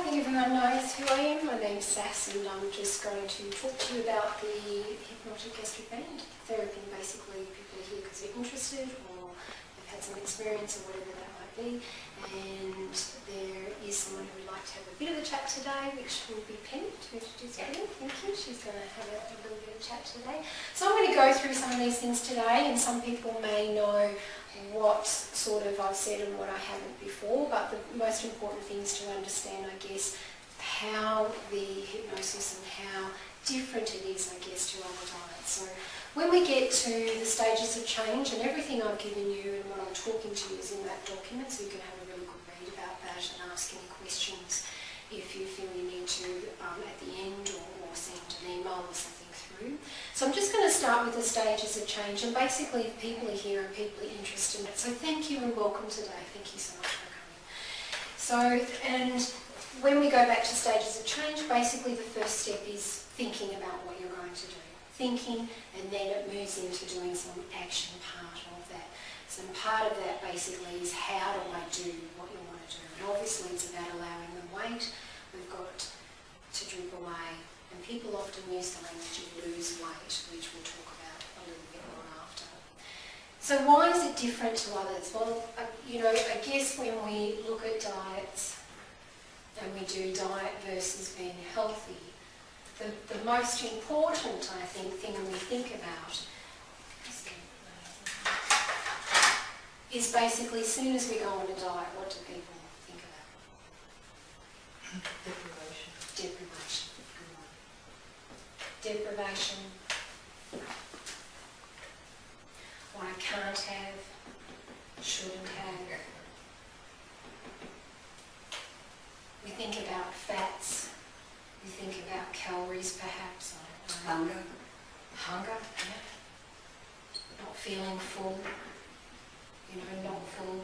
think everyone knows who I am. My name's Sass, and I'm just going to talk to you about the Hypnotic Gastric Banding therapy. Basically, people are here because they're interested or they've had some experience or whatever that might be. And there is someone who would like to have a bit of a chat today, which will be Penny, to introduce Penny. Thank you. She's going to have a little bit of chat today. So I'm going to go through some of these things today, and some people may know what sort of I've said and what I haven't before, but the most important thing is to understand, I guess, how the hypnosis and how different it is, I guess, to other diets. So when we get to the stages of change, and everything I've given you and what I'm talking to you is in that document, so you can have a really good read about that and ask any questions if you feel you need to at the end, or send an email or something through. So I'm just going to start with the stages of change, and basically if people are here and people are interested in it. So thank you and welcome today. Thank you so much for coming. So, and when we go back to stages of change, basically the first step is thinking about what you're going to do. Thinking, and then it moves into doing some action part of that. So part of that basically is how do I do what you want to do. And obviously it's about allowing the weight. We've got to drip away. And people often use the language of lose weight, which we'll talk about a little bit more after. So why is it different to others? Well, you know, I guess when we look at diets and we do diet versus being healthy, the most important, I think, thing we think about is basically as soon as we go on a diet, what do people think about? Deprivation. Deprivation. Deprivation. What I can't have, shouldn't have. We think about fats. We think about calories, perhaps. I don't know. Hunger. Hunger, yeah. Not feeling full. You know, not full.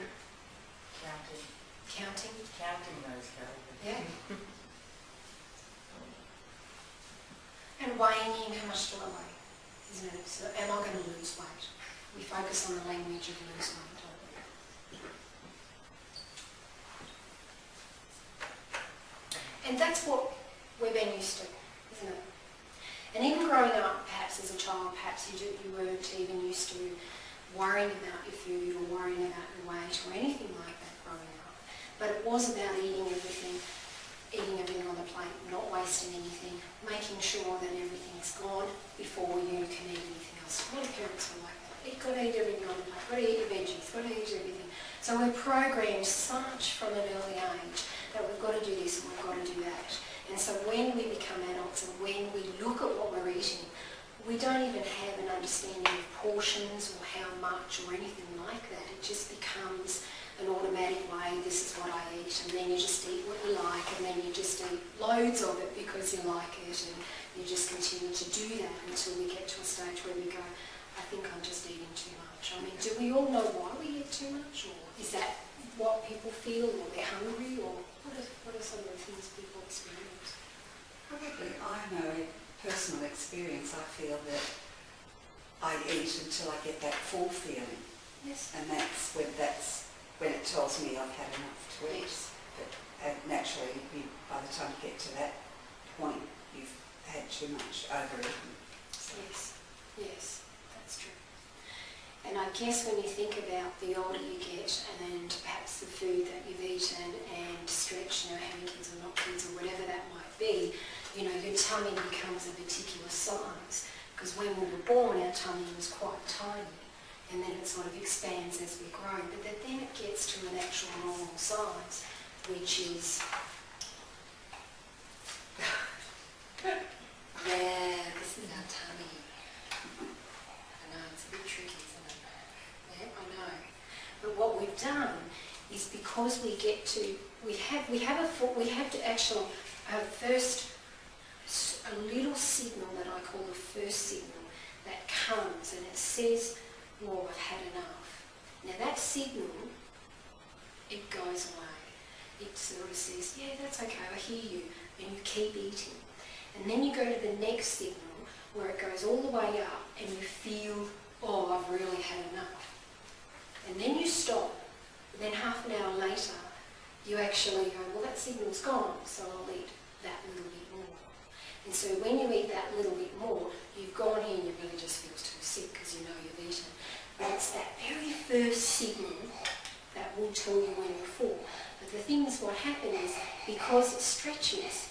Counting. Counting. Counting those calories. Yeah. And weighing how much do I weigh, isn't it? So am I going to lose weight? We focus on the language of lose weight, don't we? And that's what we've been used to, isn't it? And even growing up, perhaps as a child, perhaps you weren't even used to worrying about your food or worrying about your weight or anything like that growing up. But it was about eating everything on the plate, not wasting anything, making sure that everything's gone before you can eat anything else. A lot of parents were like that. You've got to eat everything on the plate, got to eat your veggies, got to eat everything. So we're programmed such from an early age that we've got to do this and we've got to do that. And so when we become adults and when we look at what we're eating, we don't even have an understanding of portions or how much or anything like that. It just becomes an automatic way, this is what I eat, and then you just eat what you like, and then you just eat loads of it because you like it, and you just continue to do that until we get to a stage where we go, I think I'm just eating too much. I mean, do we all know why we eat too much, or is that what people feel, or they're hungry, or what are some of the things people experience? Probably, I know in personal experience, I feel that I eat until I get that full feeling. Yes. And that's when it tells me I've had enough to eat. Yes. But naturally, by the time you get to that point, you've had too much overeating. Yes, yes, that's true. And I guess when you think about the older you get and perhaps the food that you've eaten and stretch, you know, having kids or not kids or whatever that might be, you know, your tummy becomes a particular size. Because when we were born, our tummy was quite tiny. And then it sort of expands as we grow, but then it gets to an actual normal size, which is, yeah, this is our tummy. I know, it's a bit tricky, isn't it? Yeah, I know. But what we've done is because we get to, we have to actually have first a little signal that I call the first signal that comes, and it says, well, I've had enough. Now that signal, it goes away. It sort of says, yeah, that's okay, I hear you, and you keep eating. And then you go to the next signal where it goes all the way up and you feel, oh, I've really had enough. And then you stop. And then half an hour later, you actually go, well, that signal's gone, so I'll eat that little bit more. And so when you eat that little bit more, you've gone here and your belly just feels too sick because you know you've eaten. But it's that very first signal that will tell you when you're full. But the thing is, what happens is, because it stretches,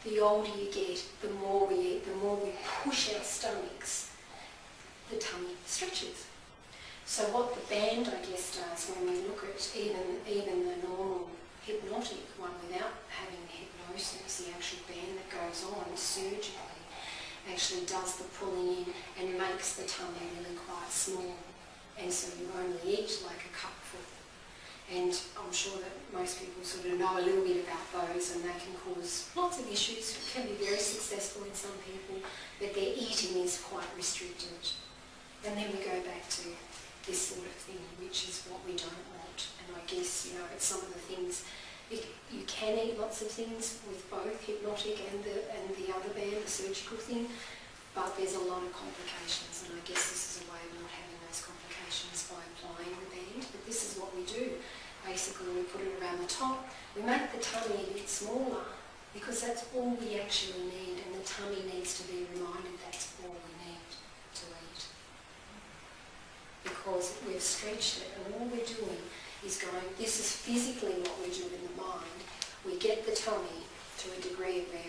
the older you get, the more we eat, the more we push our stomachs, the tummy stretches. So what the band, I guess, does when we look at even the normal hypnotic one without having the hypnosis, the actual band that goes on surgically, actually does the pulling in and makes the tummy really quite small. And so you only eat like a cupful. And I'm sure that most people sort of know a little bit about those, and they can cause lots of issues. It can be very successful in some people, but their eating is quite restricted. And then we go back to this sort of thing, which is what we don't want. And I guess, you know, it's some of the things, you can eat lots of things with both hypnotic and the other band, the surgical thing, but there's a lot of complications, and I guess this is a way of not having those complications by applying the band. But this is what we do. Basically, we put it around the top, we make the tummy a bit smaller, because that's all we actually need, and the tummy needs to be reminded that's all we need to eat. Because we've stretched it, and all we're doing is going, this is physically what we do in the mind. We get the tummy to a degree where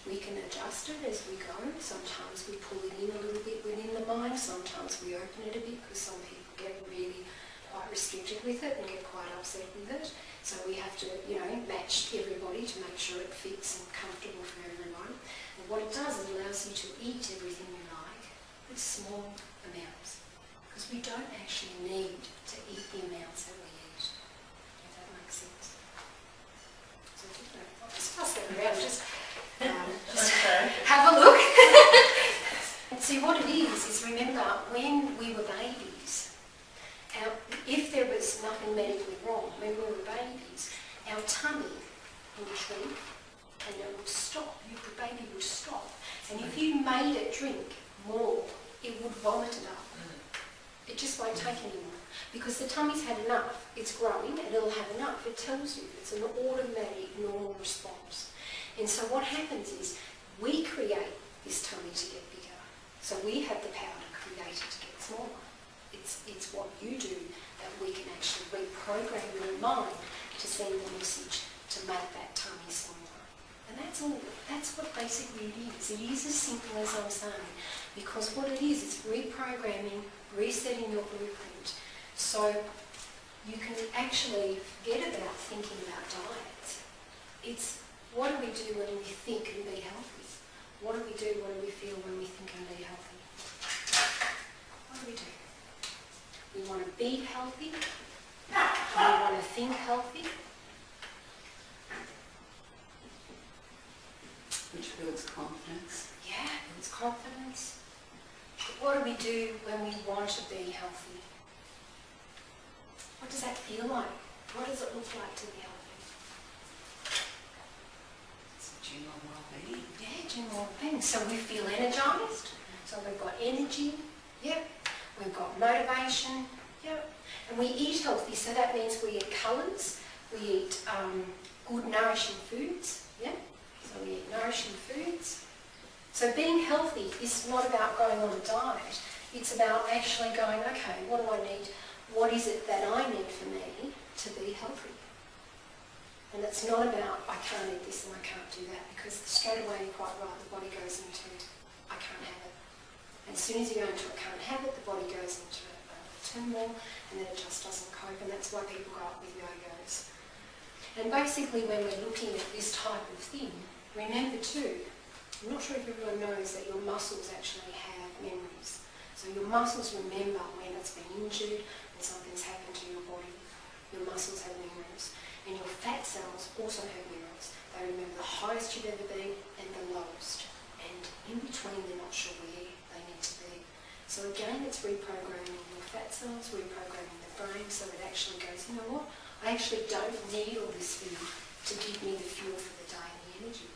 we can adjust it as we go. Sometimes we pull it in a little bit within the mind, sometimes we open it a bit, because some people get really quite restricted with it and get quite upset with it. So we have to, you know, match everybody to make sure it fits and comfortable for everyone. And what it does is it allows you to eat everything you like with small amounts, because we don't actually need to eat the amounts that we eat, if that makes sense. So I'll just pass that around, just Okay. have a look. And see, what it is remember, when we were babies, if there was nothing medically wrong, when we were babies, our tummy would shrink and it would stop. The baby would stop. And if you made it drink more, it would vomit it up. It just won't take anymore. Because the tummy's had enough. It's growing and it'll have enough. It tells you. It's an automatic, normal response. And so what happens is we create this tummy to get bigger. So we have the power to create it to get smaller. It's what you do that we can actually reprogram your mind to send the message to make that tummy smaller. And that's all. That's what basically it is. It is as simple as I'm saying, because what it is, it's reprogramming, resetting your blueprint, so you can actually forget about thinking about diets. It's what do we do when we think and be healthy? What do we do? What do we feel when we think and be healthy? What do we do? We want to be healthy. We want to think healthy. Which builds confidence. Yeah, it's confidence. But what do we do when we want to be healthy? What does that feel like? What does it look like to be healthy? It's general well-being. Yeah, general well-being. So we feel energised. So we've got energy. Yep. We've got motivation. Yep. And we eat healthy. So that means we eat colours. We eat good nourishing foods. Yeah. So we eat nourishing foods. So being healthy is not about going on a diet. It's about actually going, okay, what do I need? What is it that I need for me to be healthy? And it's not about, I can't eat this and I can't do that, because straight away you're quite right, the body goes into, I can't have it. And as soon as you go into I can't have it, the body goes into turmoil, and then it just doesn't cope, and that's why people go up with yo-yos. And basically when we're looking at this type of thing, remember too, I'm not sure if everyone knows that your muscles actually have memories. So your muscles remember when it's been injured, when something's happened to your body. Your muscles have memories. And your fat cells also have memories. They remember the highest you've ever been and the lowest. And in between they're not sure where they need to be. So again, it's reprogramming your fat cells, reprogramming the brain, so it actually goes, you know what, I actually don't need all this food to give me the fuel for the day and the energy.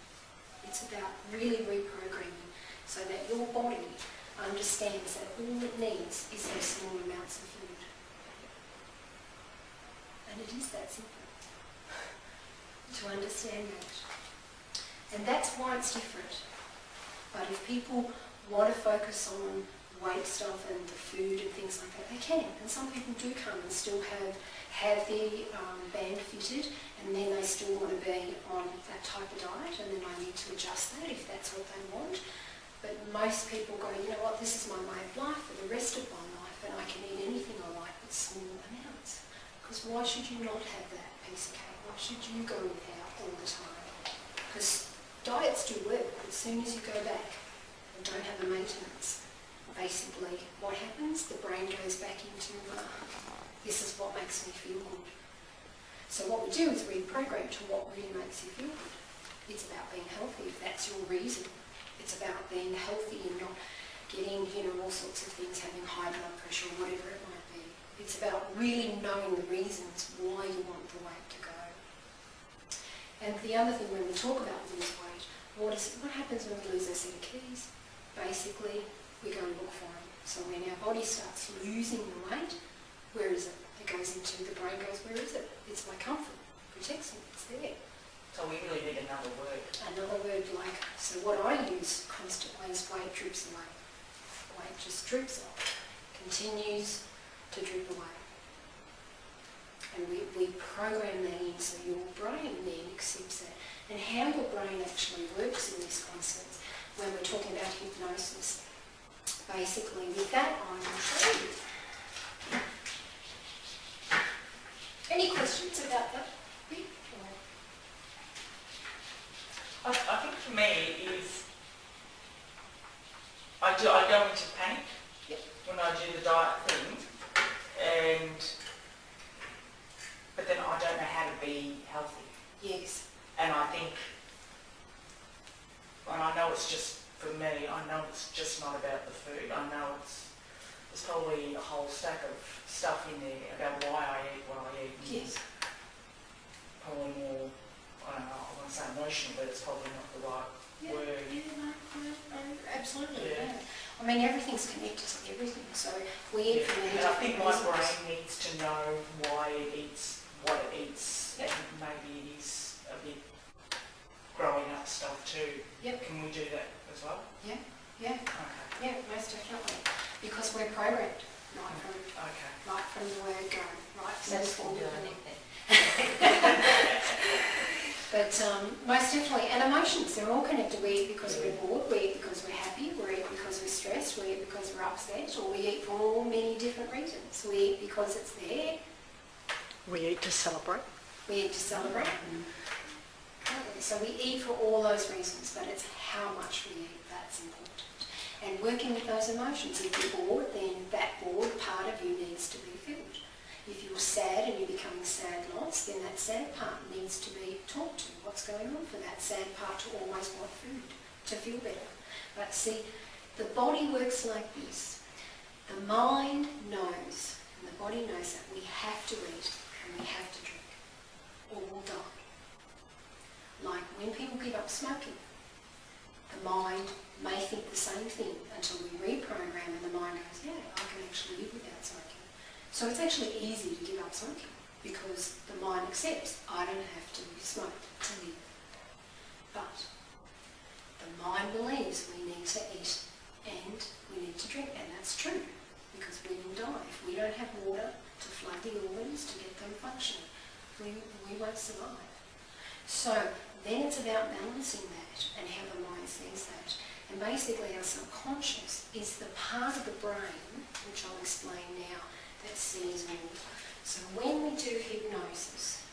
It's about really reprogramming so that your body understands that all it needs is those small amounts of food. And it is that simple. to understand that. And that's why it's different. But if people want to focus on weight stuff and the food and things like that, they can. And some people do come and still have the band fitted, and then they still want to be on that type of diet, and then I need to adjust that if that's what they want. But most people go, you know what, this is my way of life for the rest of my life, and I can eat anything I like with small amounts. Because why should you not have that piece of cake? Why should you go without all the time? Because diets do work. As soon as you go back and don't have the maintenance, basically what happens? The brain goes back into, this is what makes me feel good. So what we do is reprogram to what really makes you feel good. It's about being healthy, if that's your reason. It's about being healthy and not getting, all sorts of things, having high blood pressure or whatever it might be. It's about really knowing the reasons why you want the weight to go. And the other thing when we talk about lose weight, what happens when we lose our set of keys? Basically, we go and look for them. So when our body starts losing the weight, where is it? It goes into, the brain goes, where is it? It's my comfort, protects me, it's there. So we really need another word. Another word like, so what I use constantly is weight droops away. Weight just droops off, continues to droop away. And we program that in so your brain then accepts that. And how your brain actually works in this concept, when we're talking about hypnosis, basically with that I will show you. Any questions about that bit? I think for me is I go into panic when I do the diet thing, but then I don't know how to be healthy. Yes. And I think, and I know it's just for me, I know it's just not about the food. I know there's probably a whole stack of stuff in there about why I eat what I eat. Yes. Probably more, I don't know, I want to say emotional, but it's probably not the right word. No, absolutely. Yeah. I mean, everything's connected to everything, so we eat for many And I think my reasons. brain needs to know why it eats what it eats, Yep. and maybe it is a bit growing up stuff too. Yep. Can we do that as well? Yeah. Okay. Yeah, most definitely. Because we're programmed right from the word go, right from the form of anything. But most definitely, and emotions, they're all connected. We eat because we're bored, we eat because we're happy, we eat because we're stressed, we eat because we're upset, or we eat for all many different reasons. We eat because it's there. We eat to celebrate. We eat to celebrate. So we eat for all those reasons, but it's how much we eat that's important. And working with those emotions. If you're bored, then that bored part of you needs to be filled. If you're sad and you're becoming sad lots, then that sad part needs to be talked to. What's going on for that sad part to always want food, to feel better? But see, the body works like this. The mind knows, and the body knows that we have to eat and we have to drink, or we'll die. Like when people give up smoking, the mind may think the same thing until we reprogram and the mind goes, yeah, I can actually live without smoking. So it's actually easy to give up smoking because the mind accepts I don't have to smoke to live. But the mind believes we need to eat and we need to drink, and that's true because we will die. If we don't have water to flood the organs to get them functioning, we won't survive. So then it's about balancing that and how the mind sees that. And basically our subconscious is the part of the brain, which I'll explain now, that sees all. So when we do hypnosis,